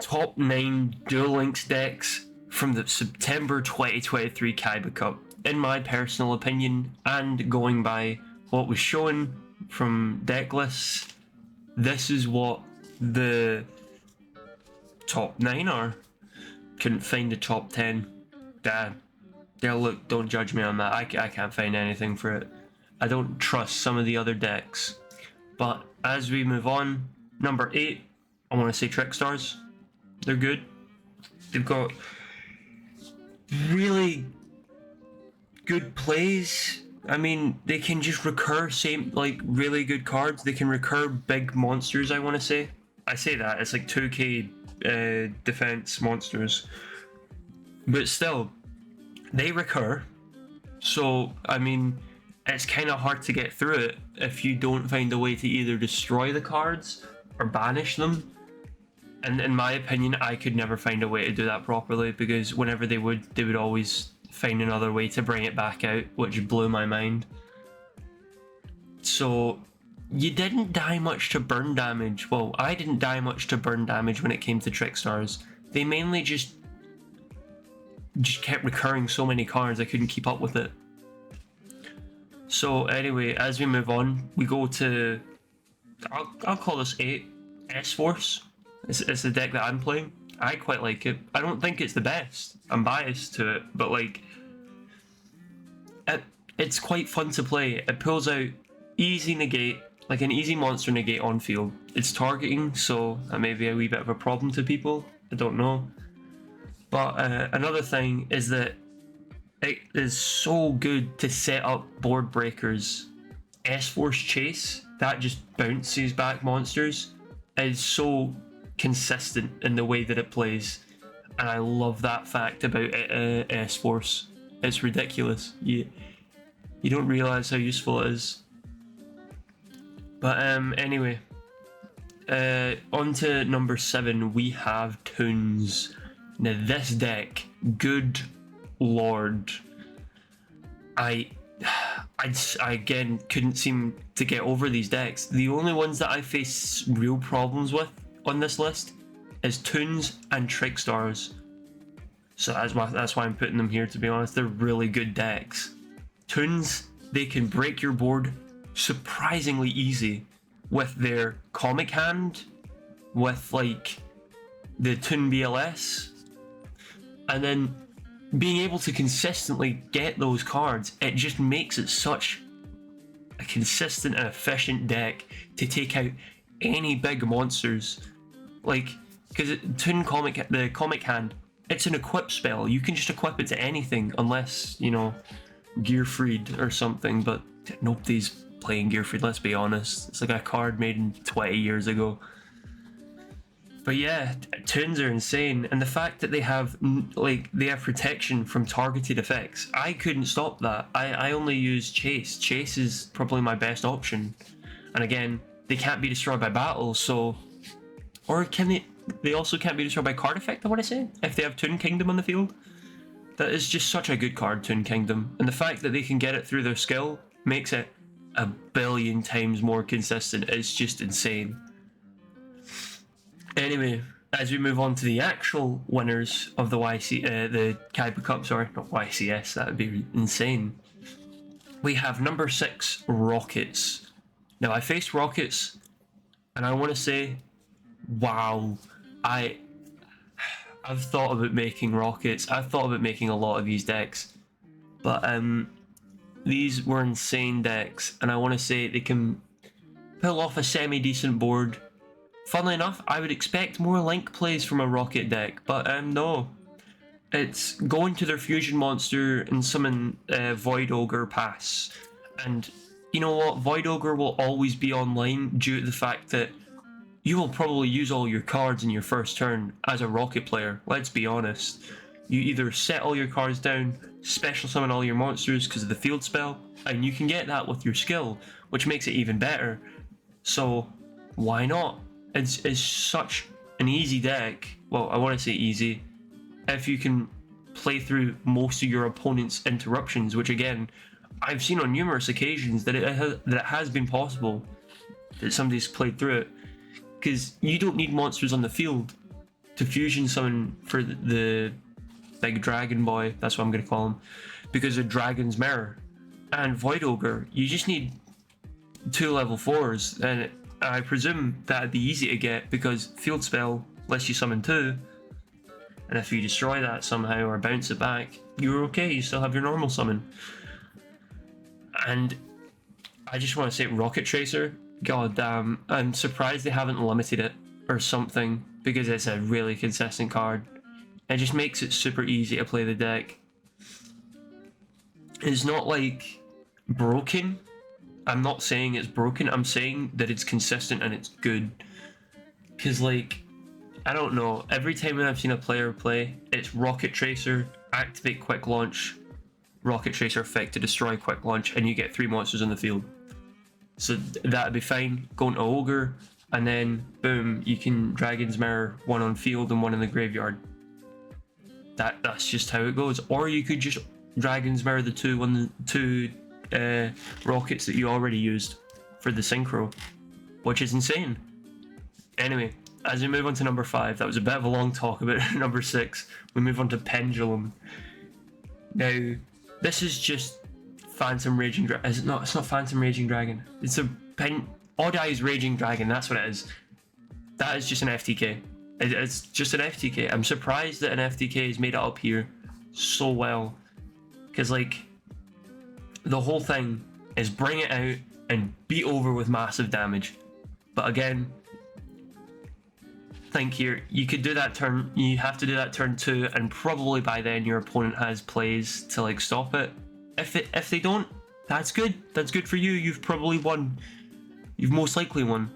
top 9 Duel Links decks from the September 2023 Kaiba Cup. In my personal opinion, and going by what was shown from deck lists, this is what the top 9 are. Couldn't find the top 10. Yeah, look, don't judge me on that. I can't find anything for it. I don't trust some of the other decks. But as we move on, number 8, I want to say Trickstars. They're good. They've got really good plays. I mean, they can just recur really good cards. They can recur big monsters, I want to say. I say that, it's like 2k defense monsters. But still, they recur. So, I mean, it's kind of hard to get through it if you don't find a way to either destroy the cards or banish them. And in my opinion, I could never find a way to do that properly, because whenever they would always find another way to bring it back out, which blew my mind. So you didn't die much to burn damage. Well, I didn't die much to burn damage when it came to Trickstars. They mainly just kept recurring so many cards I couldn't keep up with it. So anyway, as we move on, we go to, I'll call this 8, S-Force. It's the deck that I'm playing. I quite like it. I don't think it's the best. I'm biased to it, but like, it's quite fun to play. It pulls out easy negate, like an easy monster negate on field. It's targeting, so that may be a wee bit of a problem to people. I don't know. But another thing is that it is so good to set up board breakers. S-Force Chase, that just bounces back monsters, is so consistent in the way that it plays, and I love that fact about S-Force. It's ridiculous. You don't realize how useful it is. But anyway, on to number 7, we have Toons. Now this deck, good lord, I again couldn't seem to get over these decks. The only ones that I face real problems with on this list is Toons and Trickstars. So that's why I'm putting them here, to be honest. They're really good decks. Toons, they can break your board surprisingly easy with their Comic Hand, with like the Toon BLS, and then being able to consistently get those cards, it just makes it such a consistent and efficient deck to take out any big monsters. Like, because the Comic Hand, it's an equip spell. You can just equip it to anything, unless, you know, Gearfried or something, but nobody's playing Gearfried, let's be honest. It's like a card made in 20 years ago. But yeah, Toons are insane, and the fact that they have protection from targeted effects, I couldn't stop that. I only use Chase. Chase is probably my best option, and again, they can't be destroyed by battle, so, or can they? They also can't be destroyed by card effect, I want to say, if they have Toon Kingdom on the field. That is just such a good card, Toon Kingdom, and the fact that they can get it through their skill makes it a billion times more consistent. It's just insane. Anyway, as we move on to the actual winners of the the Kaiba Cup, sorry, not YCS, that would be insane. We have number 6, Rockets. Now, I faced Rockets, and I want to say, wow, I've thought about making Rockets. I've thought about making a lot of these decks, but these were insane decks, and I want to say they can pull off a semi-decent board. Funnily enough, I would expect more Link plays from a Rocket deck, but no. It's going to their fusion monster and summon Void Ogre pass. And you know what? Void Ogre will always be online due to the fact that you will probably use all your cards in your first turn as a Rocket player, let's be honest. You either set all your cards down, special summon all your monsters because of the field spell, and you can get that with your skill, which makes it even better. So why not? It's such an easy deck. Well, I want to say easy, if you can play through most of your opponent's interruptions, which again, I've seen on numerous occasions that it has been possible that somebody's played through it, because you don't need monsters on the field. to fusion summon for the big dragon boy, that's what I'm going to call him, because of Dragon's Mirror and Void Ogre, you just need 2 level 4s, and I presume that'd be easy to get because Field Spell lets you summon 2, and if you destroy that somehow or bounce it back, you're okay, you still have your normal summon. And I just want to say Rocket Tracer, god damn, I'm surprised they haven't limited it or something, because it's a really consistent card. It just makes it super easy to play the deck. It's not like broken. I'm not saying it's broken, I'm saying that it's consistent and it's good. Because like, I don't know, every time I've seen a player play, it's Rocket Tracer, activate Quick Launch, Rocket Tracer effect to destroy Quick Launch, and you get 3 monsters on the field. So that'd be fine. Go into Ogre, and then boom, you can Dragon's Mirror 1 on field and 1 in the graveyard. That's just how it goes. Or you could just Dragon's Mirror the 2 rockets that you already used for the synchro, which is insane. Anyway, as we move on to number 5, that was a bit of a long talk about number 6. We move on to Pendulum. Now, this is just Phantom Raging Dragon. Is it not? It's not Phantom Raging Dragon. It's a Odd Eyes Raging Dragon. That's what it is. That is just an FTK. It's just an FTK. I'm surprised that an FTK is made it up here so well, because like, the whole thing is bring it out and beat over with massive damage. But again, think here, you could do that turn, you have to do that turn 2, and probably by then your opponent has plays to like stop it. If they don't, that's good. That's good for you. You've probably won. You've most likely won.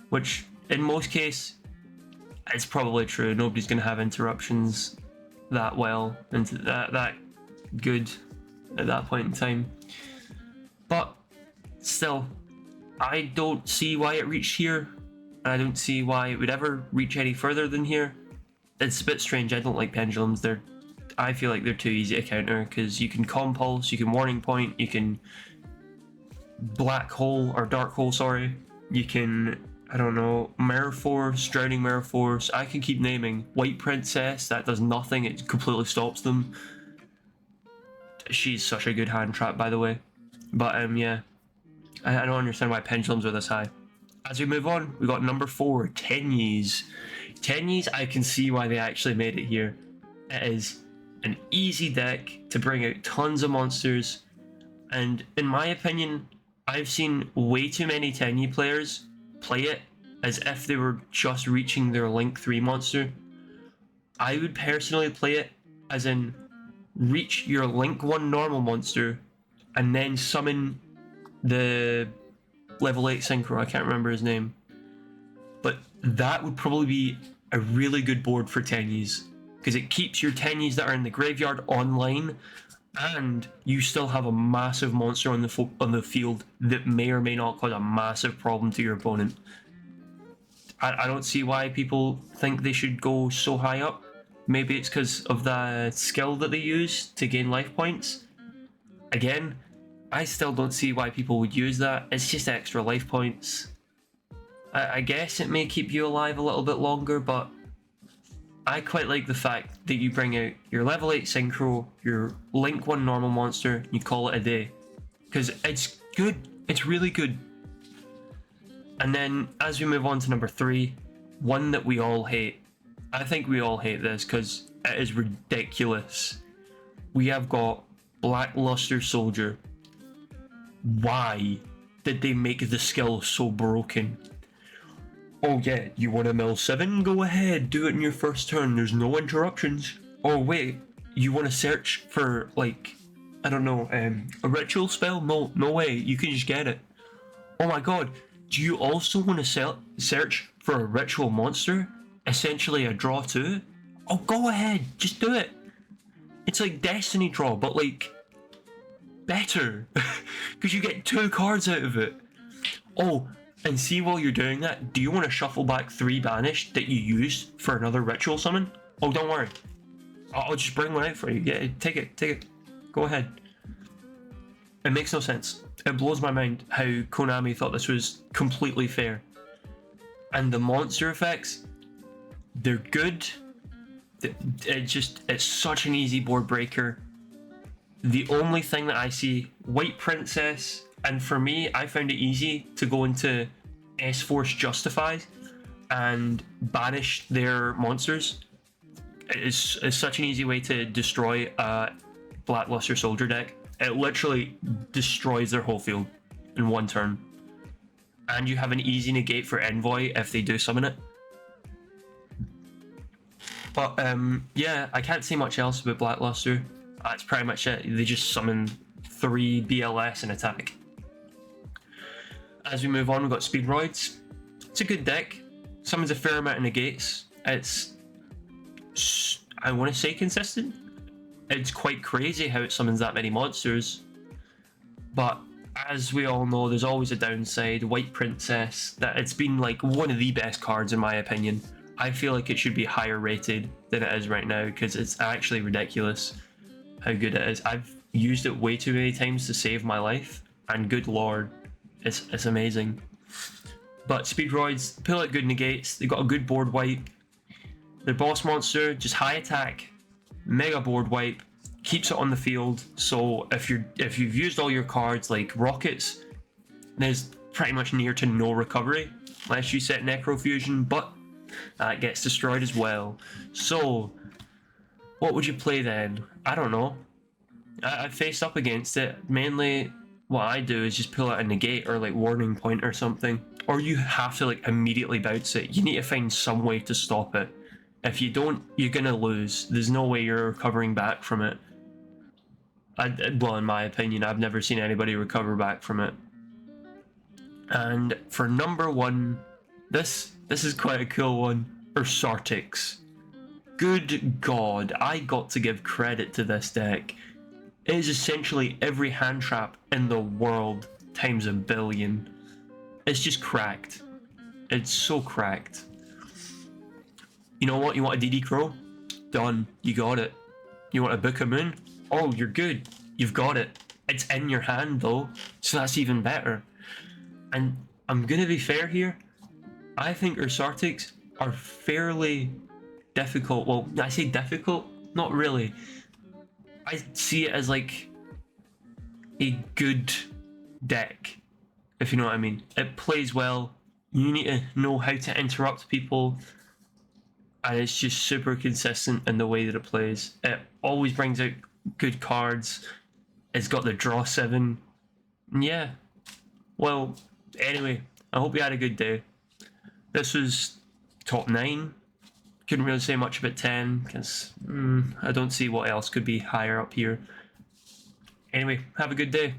Which, in most cases, it's probably true. Nobody's going to have interruptions that well, and that good at that point in time. But still, I don't see why it reached here. I don't see why it would ever reach any further than here. It's a bit strange. I don't like pendulums. I feel like they're too easy to counter, because you can Compulse, you can Warning Point, you can Black Hole, or Dark Hole, sorry. You can, I don't know, Mirror Force, Drowning Mirror Force. I can keep naming. White Princess, that does nothing. It completely stops them. She's such a good hand trap, by the way. But yeah, I don't understand why pendulums are this high. As we move on, we got number 4, Tenyis. Tenyis, I can see why they actually made it here. It is an easy deck to bring out tons of monsters, and in my opinion, I've seen way too many Tenyi players play it as if they were just reaching their Link 3 monster. I would personally play it as in reach your Link 1 normal monster and then summon the level 8 synchro, I can't remember his name. But that would probably be a really good board for Tenyis, because it keeps your Tenyis that are in the graveyard online, and you still have a massive monster on the field that may or may not cause a massive problem to your opponent. I don't see why people think they should go so high up. Maybe it's because of the skill that they use to gain life points. Again, I still don't see why people would use that. It's just extra life points. I guess it may keep you alive a little bit longer, but I quite like the fact that you bring out your level 8 synchro, your Link 1 normal monster, and you call it a day. Because it's good. It's really good. And then, as we move on to number 3, one that we all hate. I think we all hate this because it is ridiculous. We have got Blackluster Soldier. Why did they make the skill so broken? Oh yeah, you want to mill 7? Go ahead, do it in your first turn, there's no interruptions. Oh wait, you want to search for, like, I don't know, a ritual spell? No way, you can just get it. Oh my god, do you also want to search for a ritual monster? Essentially a draw 2? Oh, go ahead, just do it. It's like Destiny Draw, but like, better. Because you get 2 cards out of it. Oh, and see, while you're doing that, do you want to shuffle back 3 banished that you used for another ritual summon? Oh, don't worry. I'll just bring one out for you. Yeah, take it. Go ahead. It makes no sense. It blows my mind how Konami thought this was completely fair. And the monster effects, They're good. It's such an easy board breaker. The only thing that I see, White Princess, and for me, I found it easy to go into S-Force Justify and banish their monsters. It's such an easy way to destroy a Blackluster Soldier deck. It literally destroys their whole field in one turn. And you have an easy negate for Envoy if they do summon it. But yeah, I can't say much else about Blackluster. That's pretty much it. They just summon 3 BLS and attack. As we move on, we've got Speedroids. It's a good deck. Summons a fair amount of negates. It's, I want to say, consistent. It's quite crazy how it summons that many monsters. But as we all know, there's always a downside. White Princess, that it's been like one of the best cards in my opinion. I feel like it should be higher rated than it is right now because it's actually ridiculous how good it is. I've used it way too many times to save my life, and good lord, it's amazing. But Speedroids pull out good negates. They've got a good board wipe. Their boss monster, just high attack, mega board wipe, keeps it on the field. So if you've used all your cards like rockets, there's pretty much near to no recovery unless you set Necrofusion, but that gets destroyed as well. So what would you play then? I don't know. I faced up against it. Mainly what I do is just pull out a negate or like warning point or something. Or you have to like immediately bounce it. You need to find some way to stop it. If you don't, you're gonna lose. There's no way you're recovering back from it. Well, in my opinion, I've never seen anybody recover back from it. And for number 1, this is quite a cool one. Ursartix. Good god, I got to give credit to this deck. It is essentially every hand trap in the world times 1,000,000,000. It's just cracked. It's so cracked. You know what? You want a DD Crow? Done. You got it. You want a Book of Moon? Oh, you're good. You've got it. It's in your hand though, so that's even better. And I'm gonna be fair here. I think Ursartix are fairly difficult. Well, I say difficult, not really. I see it as like a good deck, if you know what I mean. It plays well. You need to know how to interrupt people, and it's just super consistent in the way that it plays. It always brings out good cards. It's got the draw 7. Yeah. Well, anyway, I hope you had a good day. This was top 9. Couldn't really say much about 10 because I don't see what else could be higher up here. Anyway, have a good day.